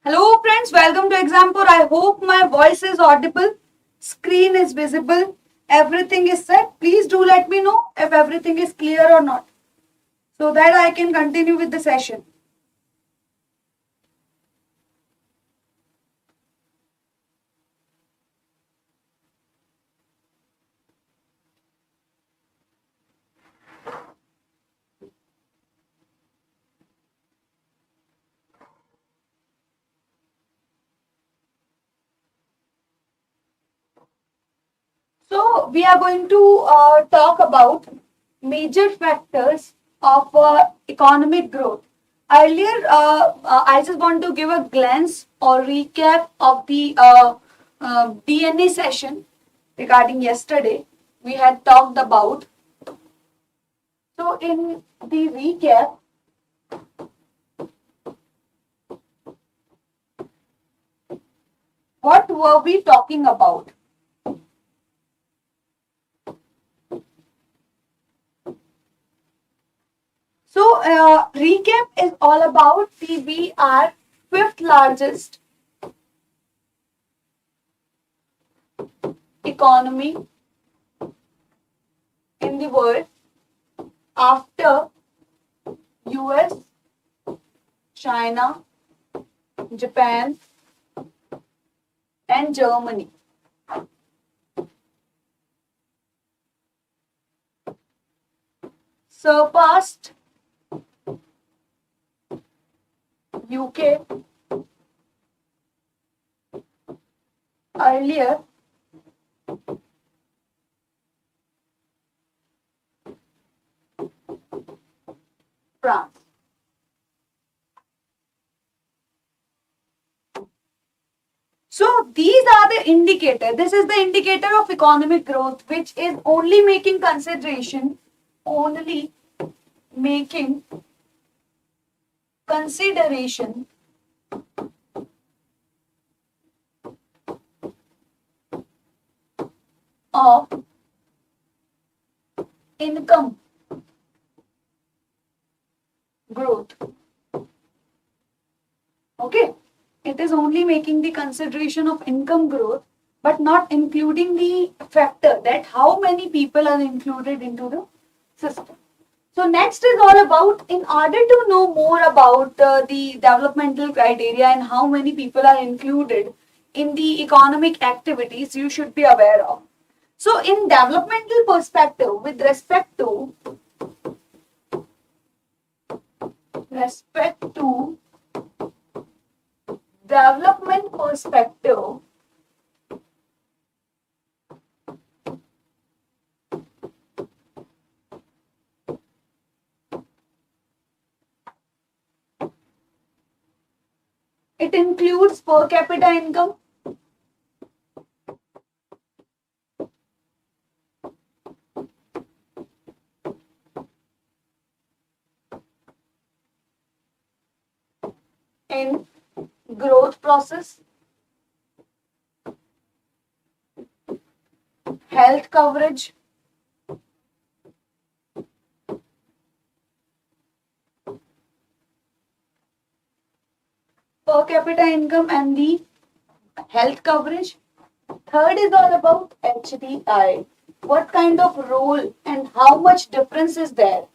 Hello friends, welcome to Exampur. I hope my voice is audible, screen is visible, everything is set. Please do let me know if everything is clear or not so that I can continue with the session. So we are going to talk about major factors of economic growth. Earlier, I just want to give a glance or recap of the DNA session regarding yesterday. We had talked about. So in the recap, what were we talking about? So, recap is all about we are fifth largest economy in the world after US, China, Japan, and Germany. Surpassed UK earlier France. So these are the indicator. This is the indicator of economic growth, which is only making consideration of income growth. Okay, it is only making the consideration of income growth, but not including the factor that how many people are included into the system. So next is all about, in order to know more about the developmental criteria and how many people are included in the economic activities, you should be aware of. So in developmental perspective, with respect to development perspective, it includes per capita income, in growth process, health coverage, per capita income and the health coverage. Third is all about HDI. What kind of role and how much difference is there?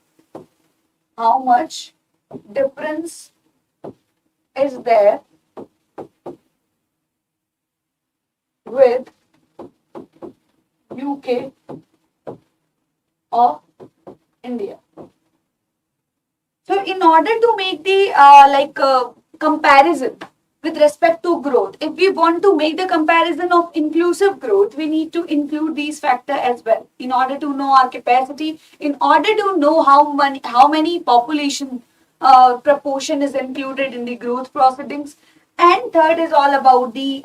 How much difference is there with UK or India? So in order to make the comparison with respect to growth, if we want to make the comparison of inclusive growth, we need to include these factors as well in order to know our capacity, in order to know how many population proportion is included in the growth proceedings. And third is all about the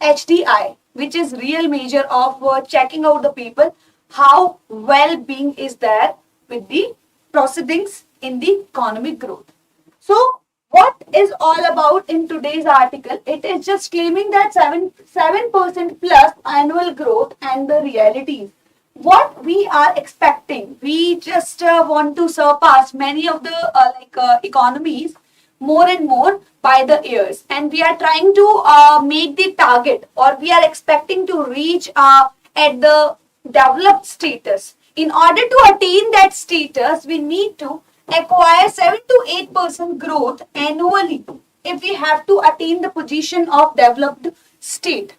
HDI, which is real measure of checking out the people, how well-being is there with the proceedings in the economic growth. So what is all about in today's article? It is just claiming that 7% plus annual growth and the realities. What we are expecting, we just want to surpass many of the economies more and more by the years, and we are trying to make the target, or we are expecting to reach at the developed status. In order to attain that status, we need to acquire 7 to 8% growth annually if we have to attain the position of developed state.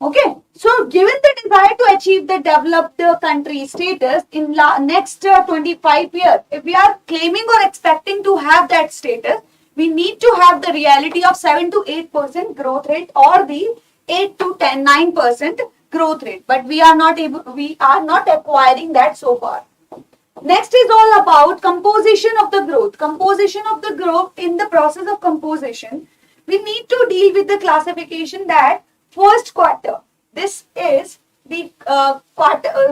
Okay, so given the desire to achieve the developed country status in next 25 years, if we are claiming or expecting to have that status, we need to have the reality of 7 to 8% growth rate, or the 8 to 9% growth rate. But we are not acquiring that so far. Next is all about composition of the growth. Composition of the growth. In the process of composition, we need to deal with the classification that first quarter, this is the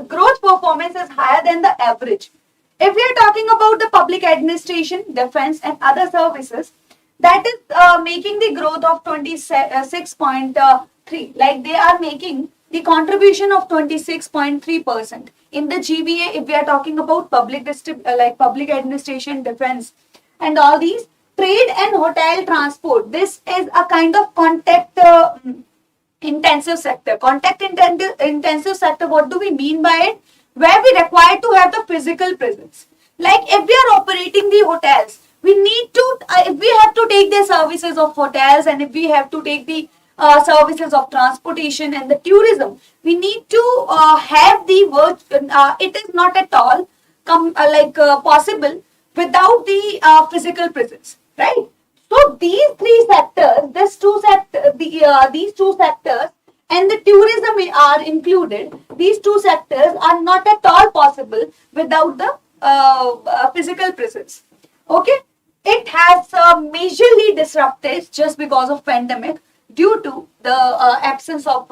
growth performance is higher than the average. If we are talking about the public administration, defense and other services, that is making the growth of 26.3. Like they are making the contribution of 26.3%. In the GBA, if we are talking about public administration, defense and all these, trade and hotel transport, this is a kind of contact intensive sector. Contact intensive sector, what do we mean by it? Where we require to have the physical presence. Like if we are operating the hotels, we need to, if we have to take the services of hotels, and if we have to take the services of transportation and the tourism, we need to have the it is not at all possible without the physical presence, right? So these three sectors, these two sectors and the tourism are included. These two sectors are not at all possible without the physical presence. Okay, it has majorly disrupted just because of pandemic, due to the absence of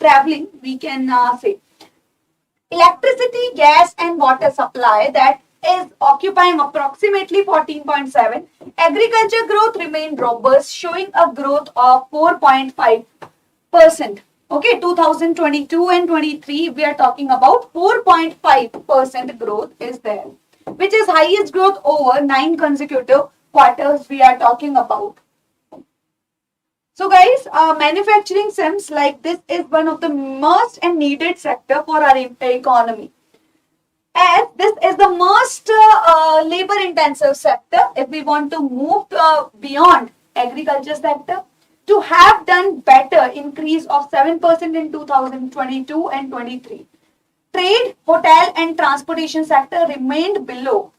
traveling, we can say. Electricity, gas and water supply, that is occupying approximately 14.7. Agriculture growth remained robust, showing a growth of 4.5%. Okay, 2022 and 23, we are talking about 4.5% growth is there, which is highest growth over 9 consecutive quarters we are talking about. So guys, manufacturing seems like this is one of the most and needed sector for our economy, as this is the most labor intensive sector. If we want to move beyond agriculture sector, to have done better increase of 7% in 2022 and 23. Trade, hotel and transportation sector remained below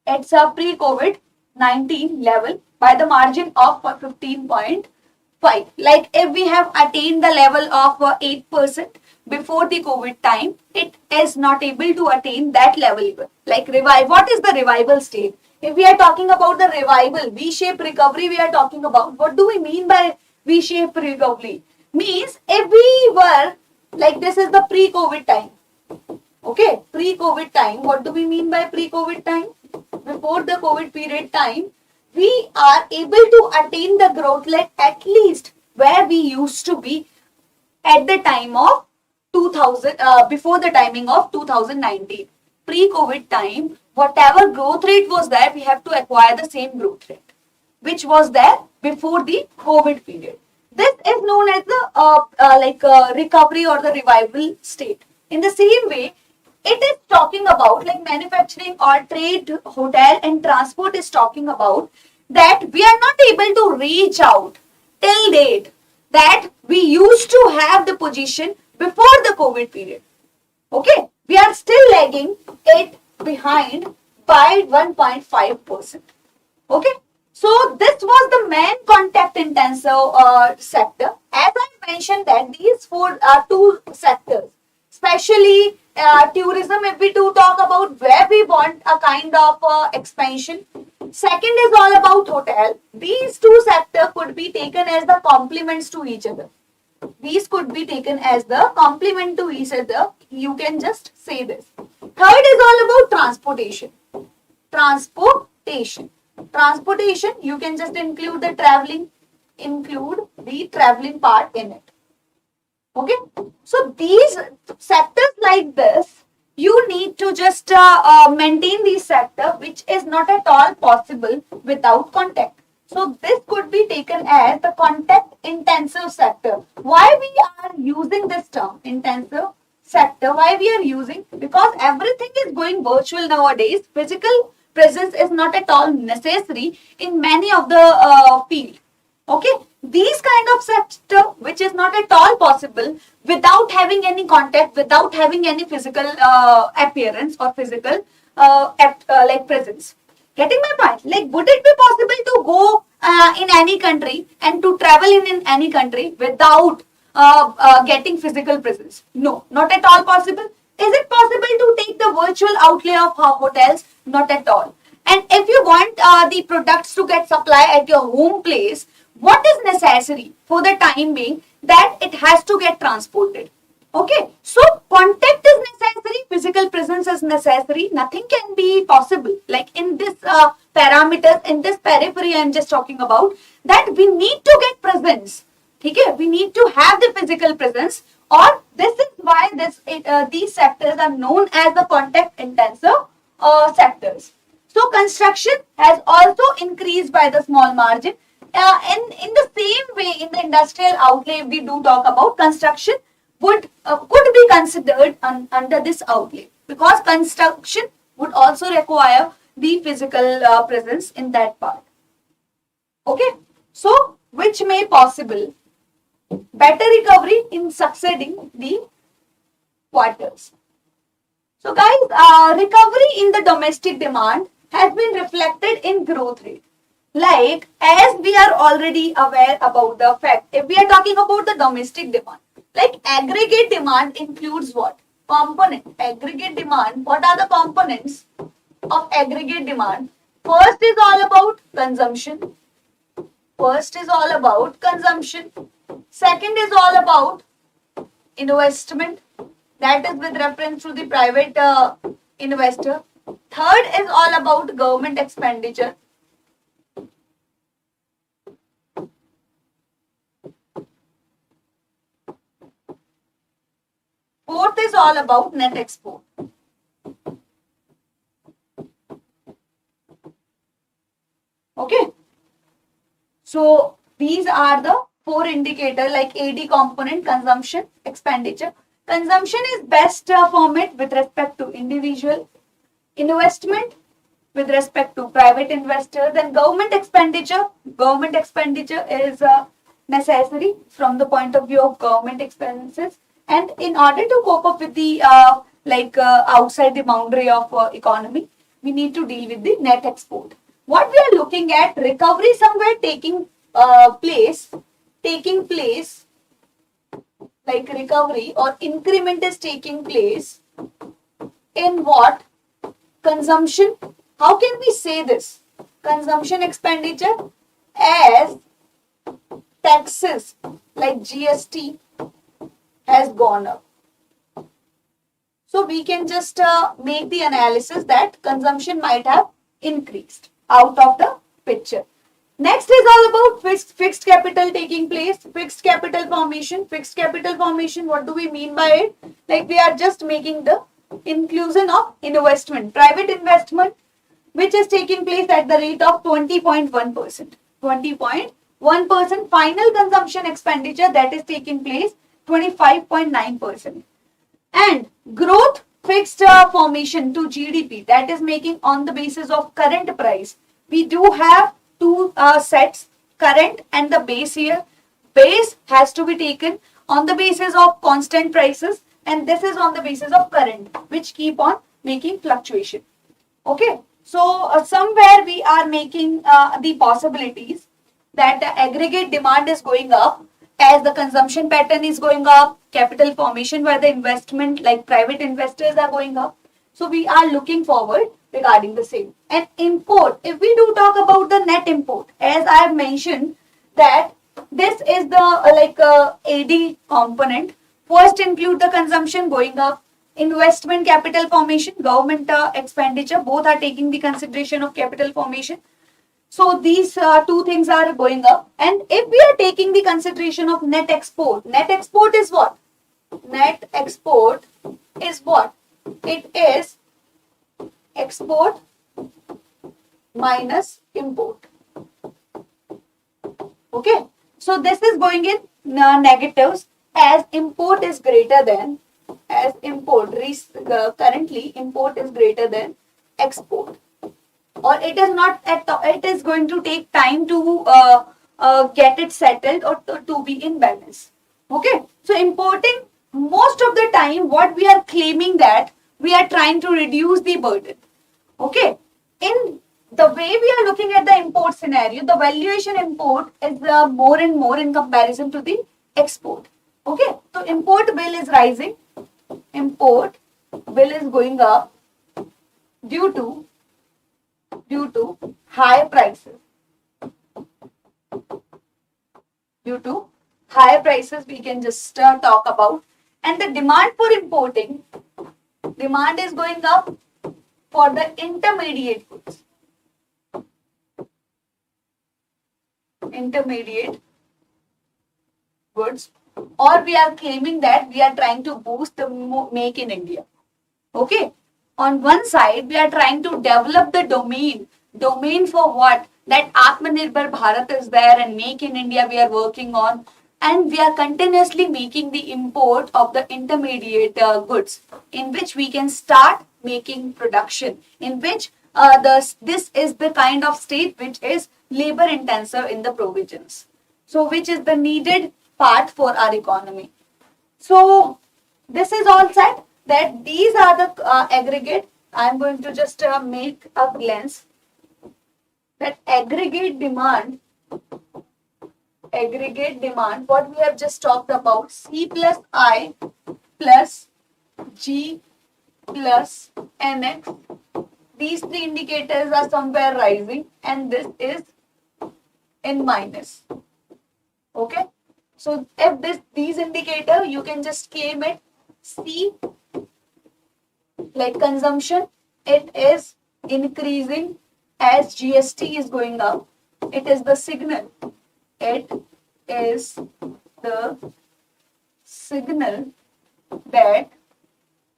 its pre-COVID-19 level by the margin of 15.5. Like if we have attained the level of 8% before the COVID time, it is not able to attain that level. Like what is the revival state? If we are talking about the revival, V-shaped recovery we are talking about. What do we mean by V-shaped recovery? Means if we were, like this is the pre-COVID time. Okay, pre-COVID time. What do we mean by pre-COVID time? Before the COVID period time, we are able to attain the growth rate at least where we used to be at the time of 2000, before the timing of 2019. Pre-COVID time, whatever growth rate was there, we have to acquire the same growth rate, which was there before the COVID period. This is known as the recovery or the revival state. In the same way, it is talking about like manufacturing or trade, hotel and transport is talking about that we are not able to reach out till date that we used to have the position before the COVID period. Okay, we are still lagging it behind by 1.5%. Okay, so this was the main contact intensive sector. As I mentioned that these two sectors, especially tourism, if we do talk about where we want a kind of expansion. Second is all about hotel. These two sectors could be taken as the complements to each other. These could be taken as the complement to each other. You can just say this. Third is all about transportation. Transportation, you can just include the traveling part in it. Okay, so these sectors like this, you need to just maintain the sector, which is not at all possible without contact. So this could be taken as the contact intensive sector. Why we are using this term, intensive sector? Why we are using? Because everything is going virtual nowadays. Physical presence is not at all necessary in many of the field. Okay, these kind of sector which is not at all possible without having any contact, without having any physical appearance or physical like presence. Getting my point? Like, would it be possible to go in any country and to travel in any country without getting physical presence? No, not at all possible. Is it possible to take the virtual outlay of hotels? Not at all. And if you want the products to get supplied at your home place, what is necessary for the time being? That it has to get transported. Okay, so contact is necessary, physical presence is necessary. Nothing can be possible. Like in this parameters, in this periphery, I am just talking about that we need to get presence. Okay, we need to have the physical presence, or this is why these sectors are known as the contact intensive sectors. So construction has also increased by the small margin. In the same way, in the industrial outlay, we do talk about construction could be considered under this outlay, because construction would also require the physical presence in that part. Okay, so which may possible better recovery in succeeding the quarters. So guys, recovery in the domestic demand has been reflected in growth rate. Like, as we are already aware about the fact, if we are talking about the domestic demand, like aggregate demand includes what? Component. Aggregate demand, what are the components of aggregate demand? First is all about consumption. First is all about consumption. Second is all about investment. That is with reference to the private investor. Third is all about government expenditure. Fourth is all about net export. Okay. So these are the four indicators, like AD component, consumption, expenditure. Consumption is best format with respect to individual. Investment with respect to private investor. Then government expenditure. Government expenditure is necessary from the point of view of government expenses. And in order to cope up with the outside the boundary of economy, we need to deal with the net export. What we are looking at, recovery somewhere taking place, like recovery or increment is taking place in what? Consumption. How can we say this? Consumption expenditure as taxes like GST has gone up. So we can just make the analysis that consumption might have increased out of the picture. Next is all about fixed capital taking place, fixed capital formation. Fixed capital formation, what do we mean by it? Like, we are just making the inclusion of investment, private investment, which is taking place at the rate of 20.1%. 20.1%. Final consumption expenditure, that is taking place 25.9%. And growth fixed formation to GDP, that is making on the basis of current price. We do have two sets, current and the base year. Base has to be taken on the basis of constant prices, and this is on the basis of current, which keep on making fluctuation. Okay, so somewhere we are making the possibilities that the aggregate demand is going up as the consumption pattern is going up, capital formation where the investment like private investors are going up. So we are looking forward regarding the same. And import, if we do talk about the net import, as I have mentioned that this is the AD component. First include the consumption going up, investment, capital formation, government expenditure, both are taking the consideration of capital formation. So these two things are going up. And if we are taking the consideration of net export is what? Net export is what? it is export minus import. Okay, so this is going in negatives as import is greater than, currently import is greater than export, or it is not at all, it is going to take time to get it settled or to be in balance. Okay, so importing, most of the time what we are claiming that we are trying to reduce the burden. Okay, in the way we are looking at the import scenario, the valuation import is more and more in comparison to the export. Okay, so import bill is rising, import bill is going up due to high prices. Due to higher prices, we can just talk about. And the demand for importing, demand is going up for the intermediate goods. Intermediate goods, or we are claiming that we are trying to boost the make in India. Okay, on one side we are trying to develop the domain for what, that Atmanirbhar Bharat is there and make in India we are working on, and we are continuously making the import of the intermediate goods in which we can start making production, in which this is the kind of state which is labor intensive in the provisions, so which is the needed part for our economy. So this is all said that these are the aggregate. I am going to just make a glance that aggregate demand, what we have just talked about, C plus I plus G plus NX, these three indicators are somewhere rising and this is in minus. Okay, so if these indicator, you can just claim it C, like consumption, it is increasing as GST is going up. It is the signal. It is the signal that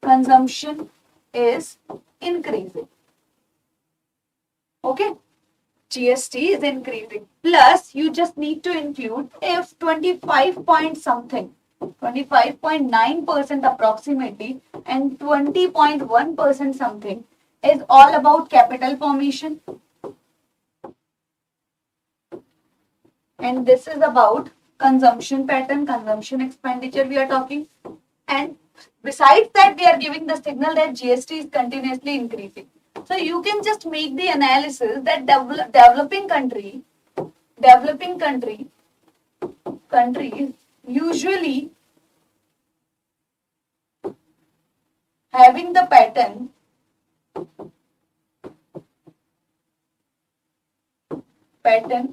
consumption is increasing. Okay, GST is increasing. Plus, you just need to include if 25 point something, 25.9% approximately, and 20.1% something is all about capital formation. And this is about consumption pattern, consumption expenditure we are talking. And besides that, we are giving the signal that GST is continuously increasing. So you can just make the analysis that developing countries usually having the pattern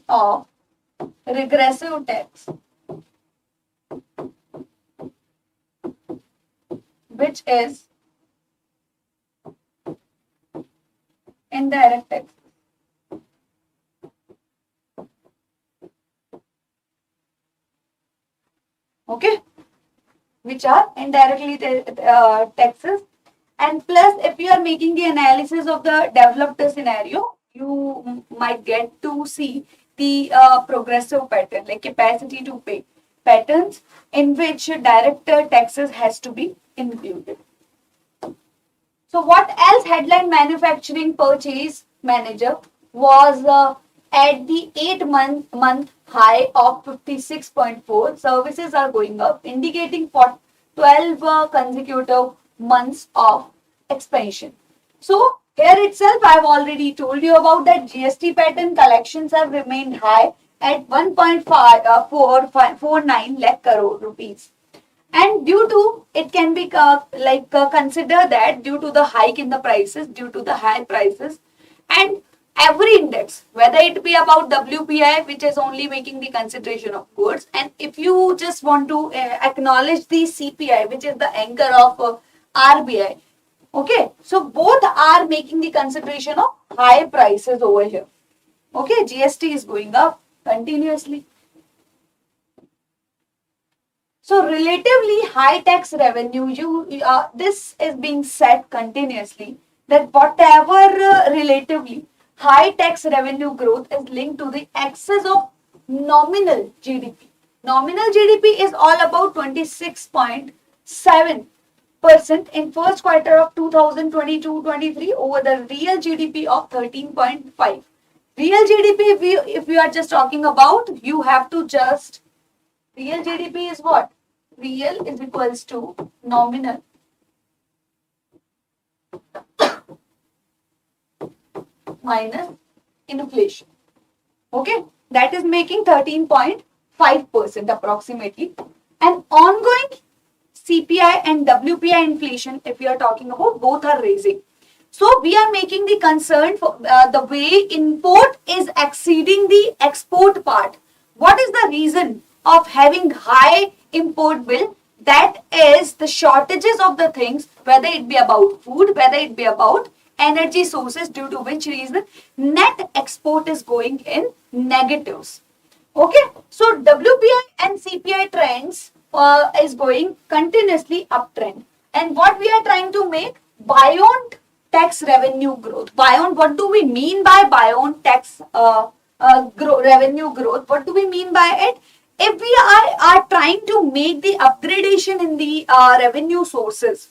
of regressive tax, which is indirect tax. Okay, which are indirectly taxes. And plus, if you are making the analysis of the developed scenario, you might get to see the progressive pattern, like capacity to pay patterns, in which direct taxes has to be included. So what else? Headline manufacturing purchase manager was at the 8-month high of 56.4. Services are going up, indicating for 12 consecutive months of expansion. So here itself, I have already told you about that GST pattern. Collections have remained high at 1.449 lakh crore rupees. And due to, it can be consider that due to the hike in the prices, due to the high prices, and every index, whether it be about WPI, which is only making the consideration of goods, and if you just want to acknowledge the CPI, which is the anchor of RBI, okay, so both are making the consideration of high prices over here. Okay, GST is going up continuously. So relatively high tax revenue, this is being said continuously that whatever relatively high tax revenue growth is linked to the excess of nominal GDP. Nominal GDP is all about 26.7% in first quarter of 2022-23 over the real GDP of 13.5. Real GDP, if we are just talking about, you have to just, real GDP is what? Real is equals to nominal minus inflation. Okay, that is making 13.5% approximately. And ongoing CPI and WPI inflation, if we are talking about, both are raising. So we are making the concern for the way import is exceeding the export part. What is the reason of having high import bill? That is the shortages of the things, whether it be about food, whether it be about energy sources, due to which reason net export is going in negatives. Okay, so WPI and CPI trends is going continuously uptrend. And what we are trying to make, beyond tax revenue growth. Beyond, what do we mean by beyond tax revenue growth? What do we mean by it? If we are trying to make the upgradation in the revenue sources,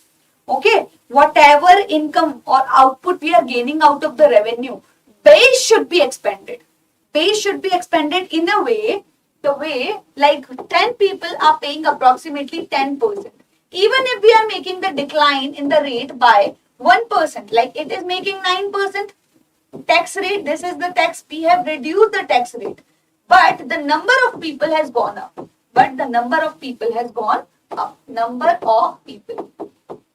okay, whatever income or output we are gaining out of the revenue, base should be expanded. Base should be expanded in a way, the way like 10 people are paying approximately 10%. Even if we are making the decline in the rate by 1%, like it is making 9% tax rate, this is the tax, we have reduced the tax rate. But the number of people has gone up. Number of people.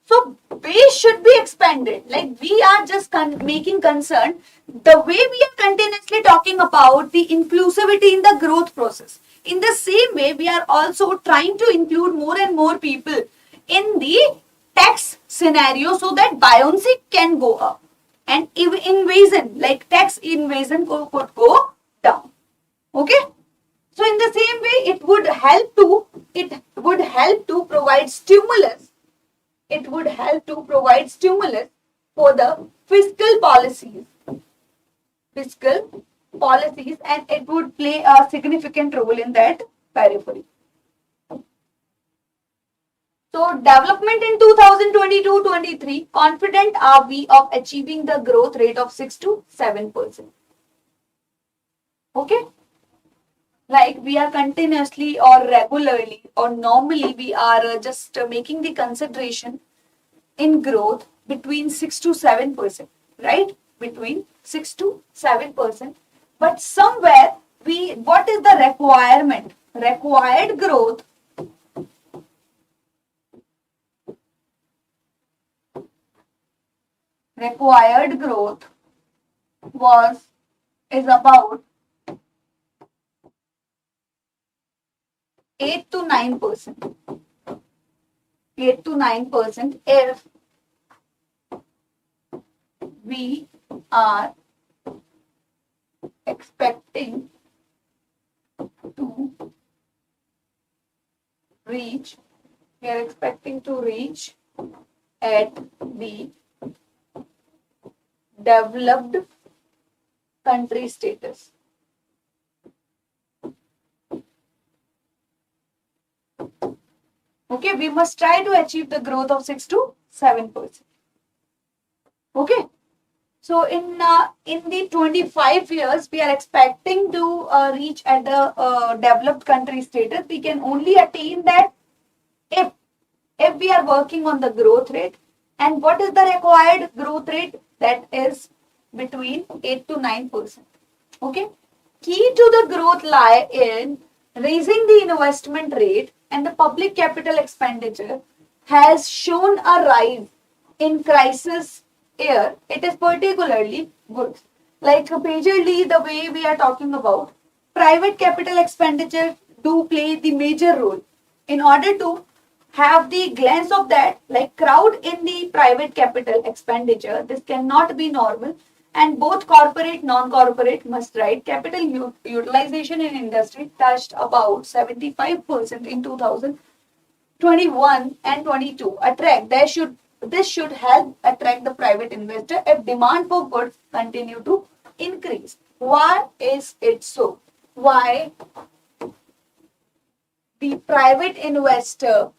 So base should be expanded. Like we are just making concern the way we are continuously talking about the inclusivity in the growth process. In the same way, we are also trying to include more and more people in the tax scenario so that buoyancy can go up. And invasion, like tax invasion could go down. Okay. So in the same way, it would help to provide stimulus. It would help to provide stimulus for the fiscal policies, and it would play a significant role in that periphery. So development in 2022-23, confident are we of achieving the growth rate of 6 to 7%. Okay. Like we are continuously or regularly or normally we are just making the consideration in growth between 6 to 7%, right? Between 6 to 7%. But somewhere what is the requirement? Required growth is about 8 to 9%. 8 to 9% if we are expecting to reach at the developed country status. Okay, we must try to achieve the growth of 6 to 7%. Okay, so in the 25 years, we are expecting to reach at the developed country status. We can only attain that if we are working on the growth rate. And what is the required growth rate? That is between 8 to 9%. Okay, key to the growth lie in raising the investment rate, and the public capital expenditure has shown a rise in crisis year. It is particularly good. Like majorly the way we are talking about, private capital expenditure do play the major role. In order to have the glance of that, like crowd in the private capital expenditure, this cannot be normal, and both corporate, non-corporate must rise. Capital utilization in industry touched about 75% in 2000 21 and 22 attract. This should help attract the private investor if demand for goods continue to increase. Why is it so? Why the private investment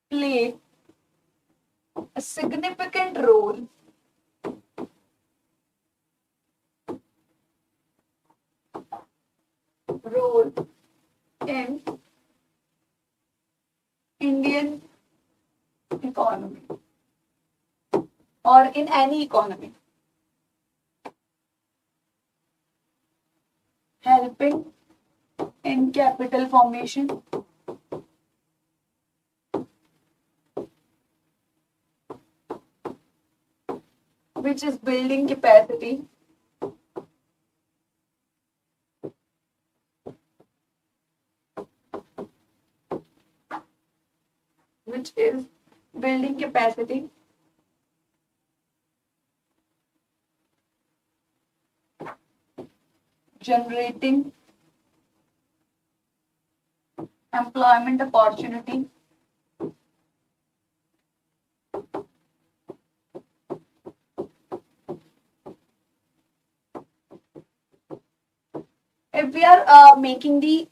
play a significant role in Indian economy or in any economy, helping in capital formation, which is building capacity, generating employment opportunity, if we are making the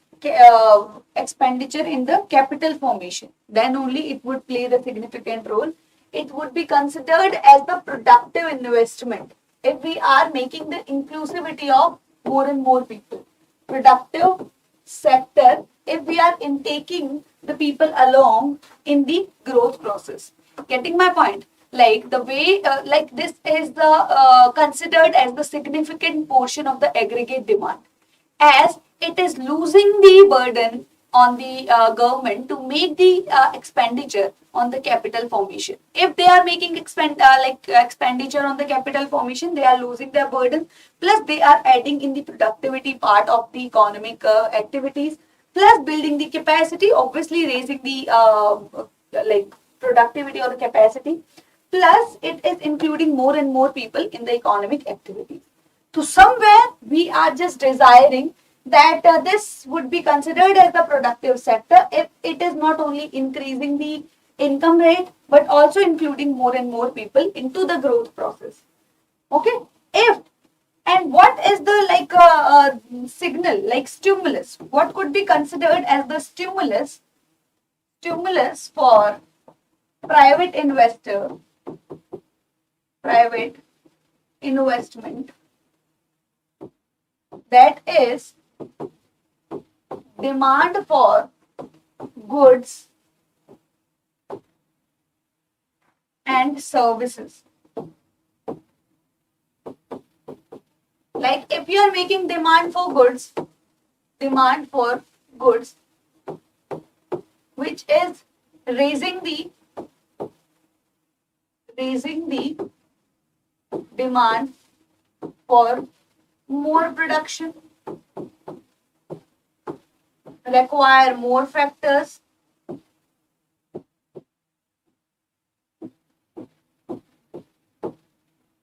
expenditure in the capital formation, then only it would play the significant role. It would be considered as the productive investment if we are making the inclusivity of more and more people. Productive sector if we are taking the people along in the growth process. Getting my point? Like the way, like this is the considered as the significant portion of the aggregate demand, as it is losing the burden on the government to make the expenditure on the capital formation. If they are making expenditure on the capital formation, they are losing their burden. Plus, they are adding in the productivity part of the economic activities. Plus, building the capacity, obviously raising the productivity or the capacity. Plus, it is including more and more people in the economic activities. So somewhere we are just desiring that this would be considered as the productive sector if it is not only increasing the income rate but also including more and more people into the growth process. Okay, if and what is the signal, like stimulus? What could be considered as the stimulus for private investment? That is demand for goods and services. Like if you are making demand for goods, which is raising the demand for more production, require more factors,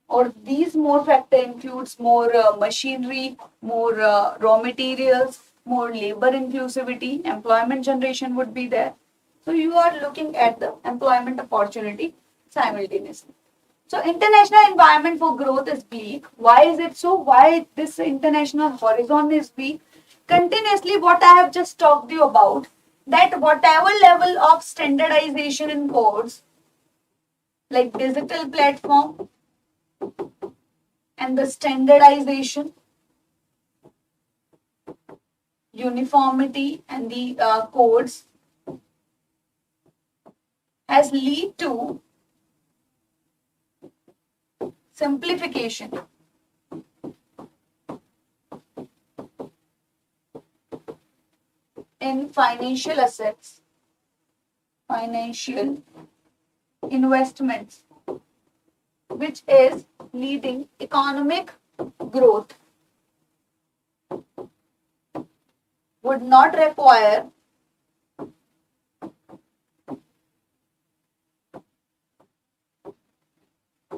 or these more factor includes more machinery, more raw materials, more labor inclusivity, employment generation would be there. So you are looking at the employment opportunity simultaneously. So international environment for growth is bleak. Why is it so? Why this international horizon is weak? Continuously what I have just talked to you about, that whatever level of standardization in codes, like digital platform and the standardization, uniformity and the codes has lead to simplification in financial assets, financial investments, which is leading economic growth, would not require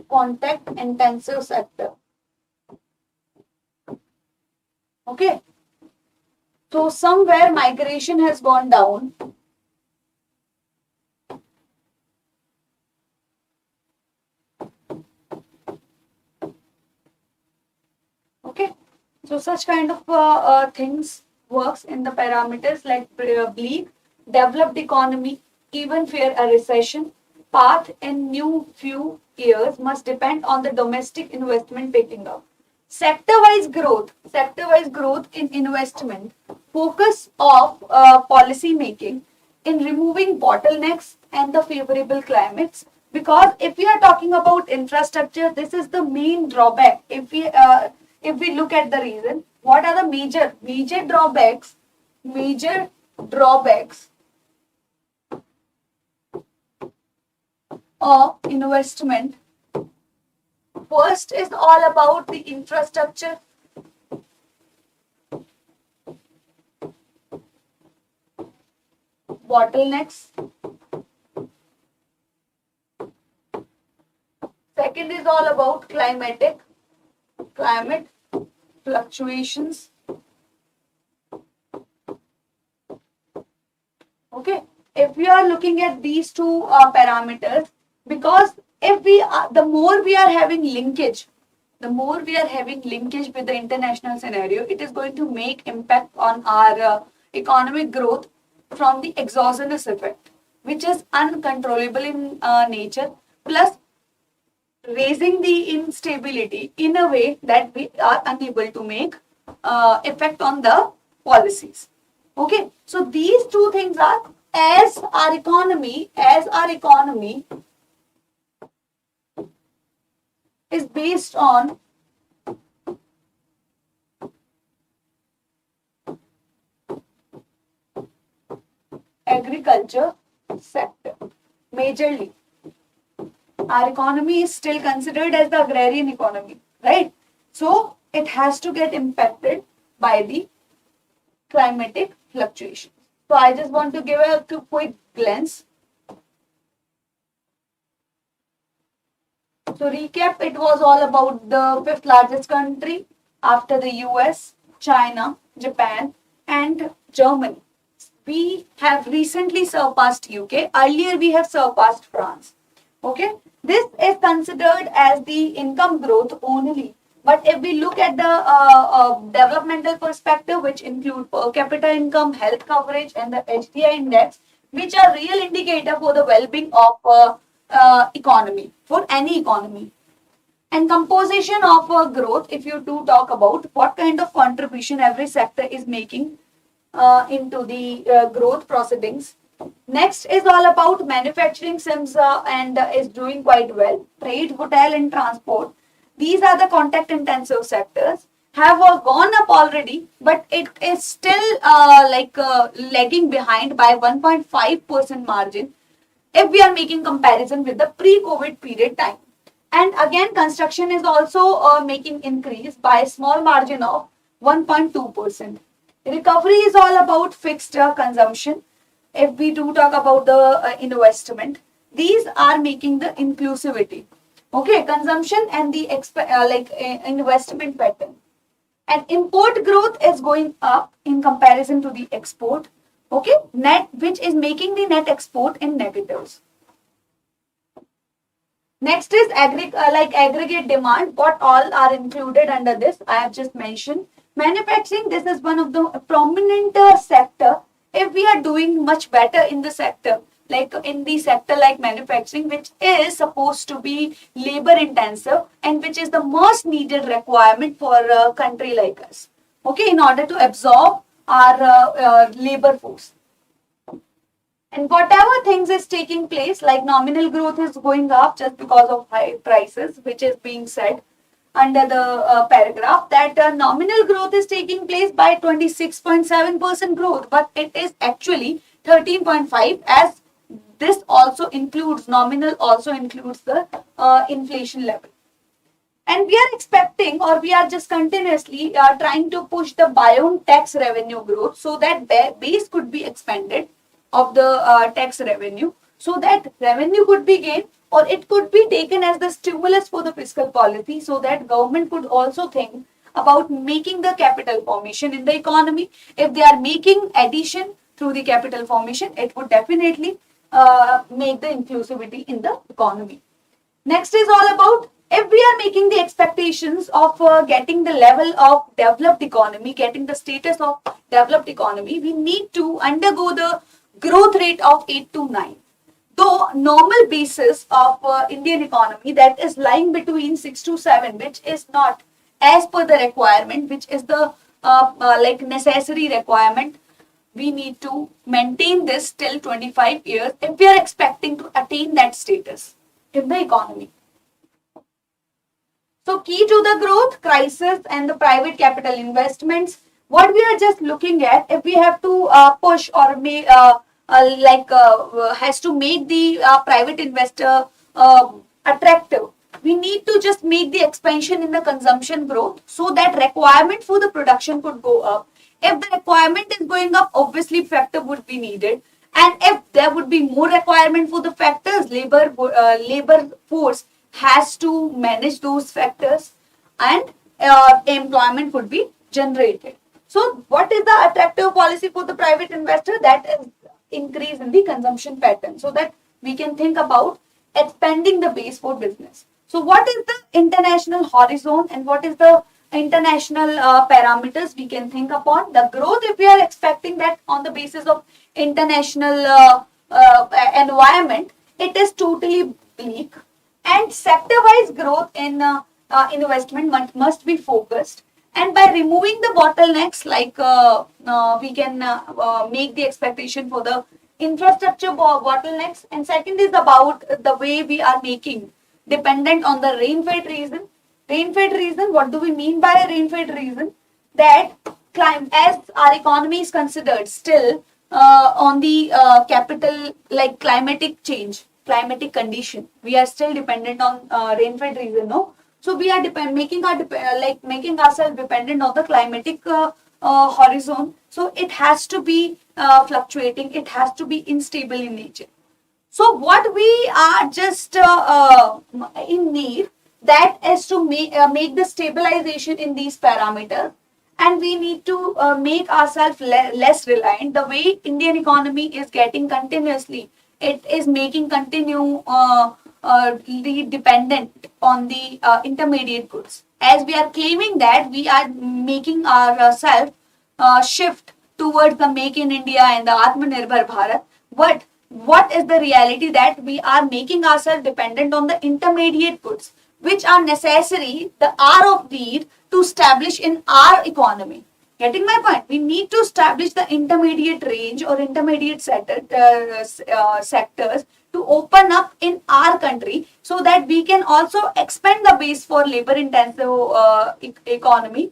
contact intensive sector Okay. So somewhere migration has gone down. Okay. So such kind of things works in the parameters like bleak, developed economy, even fear a recession, path in new few years must depend on the domestic investment picking up. Sector-wise growth in investment, focus of policy making in removing bottlenecks and the favorable climates. Because if we are talking about infrastructure, this is the main drawback. If we look at the reason, what are the major drawbacks? Major drawbacks of investment. First is all about the infrastructure. Bottlenecks. Second is all about climate fluctuations. Okay, if we are looking at these two parameters, because if the more we are having linkage with the international scenario, it is going to make impact on our economic growth from the exogenous effect, which is uncontrollable in nature, plus raising the instability in a way that we are unable to make effect on the policies. Okay, so these two things are, as our economy is based on agriculture sector majorly. Our economy is still considered as the agrarian economy, right? So it has to get impacted by the climatic fluctuations. So I just want to give a quick glance. So recap, it was all about the fifth largest country after the US, China, Japan, and Germany. We have recently surpassed UK. Earlier we have surpassed France. Okay, this is considered as the income growth only. But if we look at the developmental perspective, which include per capita income, health coverage, and the HDI index, which are real indicator for the well-being of economy, for any economy. And composition of growth, if you do talk about what kind of contribution every sector is making into the growth proceedings. Next is all about manufacturing sims and is doing quite well. Trade, hotel, and transport. These are the contact intensive sectors. Have gone up already, but it is still lagging behind by 1.5% margin if we are making comparison with the pre-COVID period time. And again, construction is also making increase by a small margin of 1.2%. Recovery is all about fixed consumption. If we do talk about the investment, these are making the inclusivity. Okay, consumption and the investment pattern. And import growth is going up in comparison to the export. Okay, net, which is making the net export in negatives. Next is aggregate demand. What all are included under this? I have just mentioned. Manufacturing, this is one of the prominent sector. If we are doing much better in the sector, like in the sector like manufacturing, which is supposed to be labor intensive and which is the most needed requirement for a country like us. Okay, in order to absorb our labor force. And whatever things is taking place, like nominal growth is going up just because of high prices, which is being said under the paragraph that nominal growth is taking place by 26.7% growth, but it is actually 13.5, as this also includes, nominal also includes the inflation level. And we are expecting, or we are just continuously trying to push the buy-on tax revenue growth so that base could be expanded of the tax revenue, so that revenue could be gained, or it could be taken as the stimulus for the fiscal policy, so that government could also think about making the capital formation in the economy. If they are making addition through the capital formation, it would definitely make the inclusivity in the economy. Next is all about if we are making the expectations of getting the level of developed economy, getting the status of developed economy, we need to undergo the growth rate of 8 to 9. Though normal basis of Indian economy that is lying between 6 to 7, which is not as per the requirement, which is the like necessary requirement, we need to maintain this till 25 years if we are expecting to attain that status in the economy. So key to the growth, crisis and the private capital investments. What we are just looking at, if we have to push or make has to make the private investor attractive, we need to just make the expansion in the consumption growth so that requirement for the production could go up. If the requirement is going up, obviously factor would be needed. And if there would be more requirement for the factors, labor force has to manage those factors and employment would be generated. So what is the attractive policy for the private investor? That is increase in the consumption pattern so that we can think about expanding the base for business. So what is the international horizon and what is the international parameters we can think upon? The growth, if we are expecting that on the basis of international environment, it is totally bleak. And sector-wise growth in investment must be focused. And by removing the bottlenecks, like we can make the expectation for the infrastructure bottlenecks. And second is about the way we are making dependent on the rain-fed region. Rain-fed region, what do we mean by a rain-fed region? That as our economy is considered still on the capital, like climatic change, climatic condition, we are still dependent on rain-fed region, no? So we are making ourselves dependent on the climatic horizon. So it has to be fluctuating. It has to be unstable in nature. So what we are just in need, that is to make the stabilization in these parameters, and we need to make ourselves less reliant. The way Indian economy is getting continuously, it is making continue dependent on the intermediate goods. As we are claiming that we are making ourselves shift towards the Make in India and the Atmanirbhar Bharat, but what is the reality? That we are making ourselves dependent on the intermediate goods, which are necessary, the hour of need to establish in our economy. Getting my point? We need to establish the intermediate range or intermediate sectors to open up in our country so that we can also expand the base for labor intensive economy.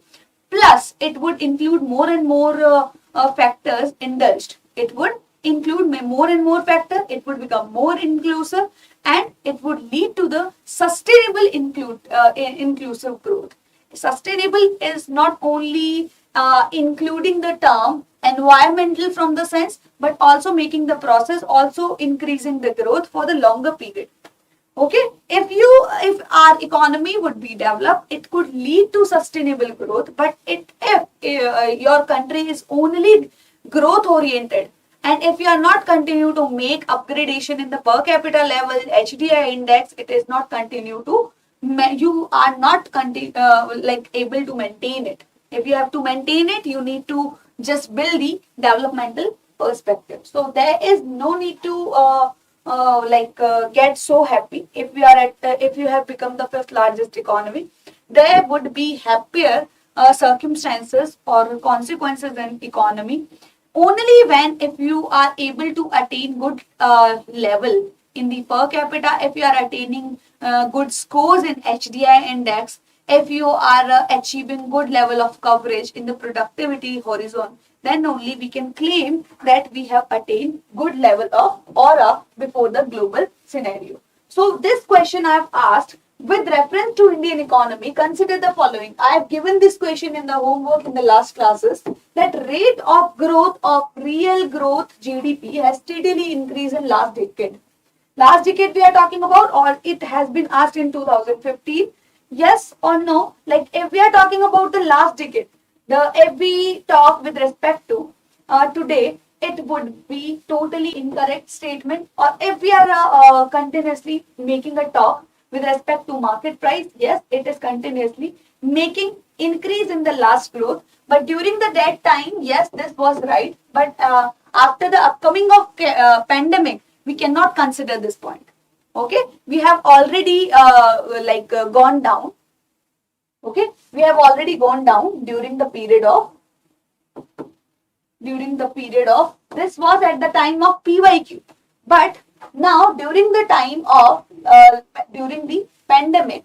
Plus, it would include more and more factors indulged. It would include more and more factors. It would become more inclusive and it would lead to the sustainable inclusive growth. Sustainable is not only including the term environmental from the sense, but also making the process, also increasing the growth for the longer period. Okay, if our economy would be developed, it could lead to sustainable growth. But if your country is only growth oriented, and if you are not continue to make upgradation in the per capita level, HDI index, it is not continue to, you are not able to maintain it. If you have to maintain it, you need to just build the developmental perspective. So there is no need to get so happy if we are if you have become the 5th largest economy. There would be happier circumstances or consequences in economy only when if you are able to attain good level in the per capita, if you are attaining good scores in HDI index, if you are achieving good level of coverage in the productivity horizon, then only we can claim that we have attained good level of aura before the global scenario. So this question I have asked with reference to Indian economy, consider the following. I have given this question in the homework in the last classes, that rate of growth of real growth GDP has steadily increased in last decade. Last decade we are talking about, or it has been asked in 2015. Yes or no? Like if we are talking about the last decade, if we talk with respect to today, it would be totally incorrect statement. Or if we are continuously making a talk with respect to market price, yes, it is continuously making increase in the last growth. But during the that time, yes, this was right. But after the upcoming of pandemic, we cannot consider this point. Okay, we have already gone down. Okay, we have already gone down during the period of this was at the time of PYQ, but now during the time of during the pandemic,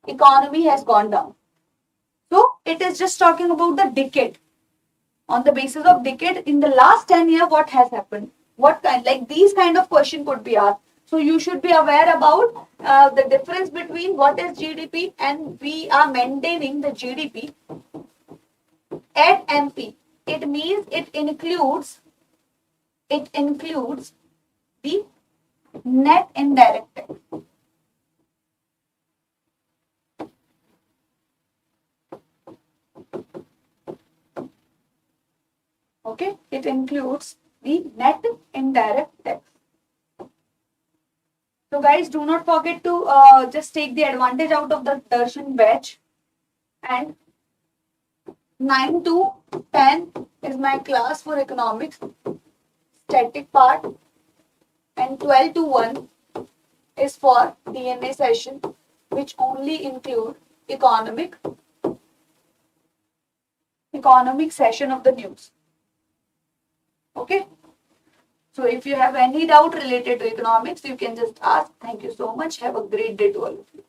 economy has gone down. So it is just talking about the decade. On the basis of decade, in the last 10 years, what has happened? What kind, like these kind of question could be asked. So you should be aware about the difference between what is GDP and we are maintaining the GDP at MP. It means it includes the net indirect tax. Okay, it includes the net indirect tax. So guys, do not forget to just take the advantage out of the Darshan batch. And 9 to 10 is my class for economics, static part. And 12 to 1 is for DNA session, which only include economic session of the news. Okay. So if you have any doubt related to economics, you can just ask. Thank you so much. Have a great day to all of you.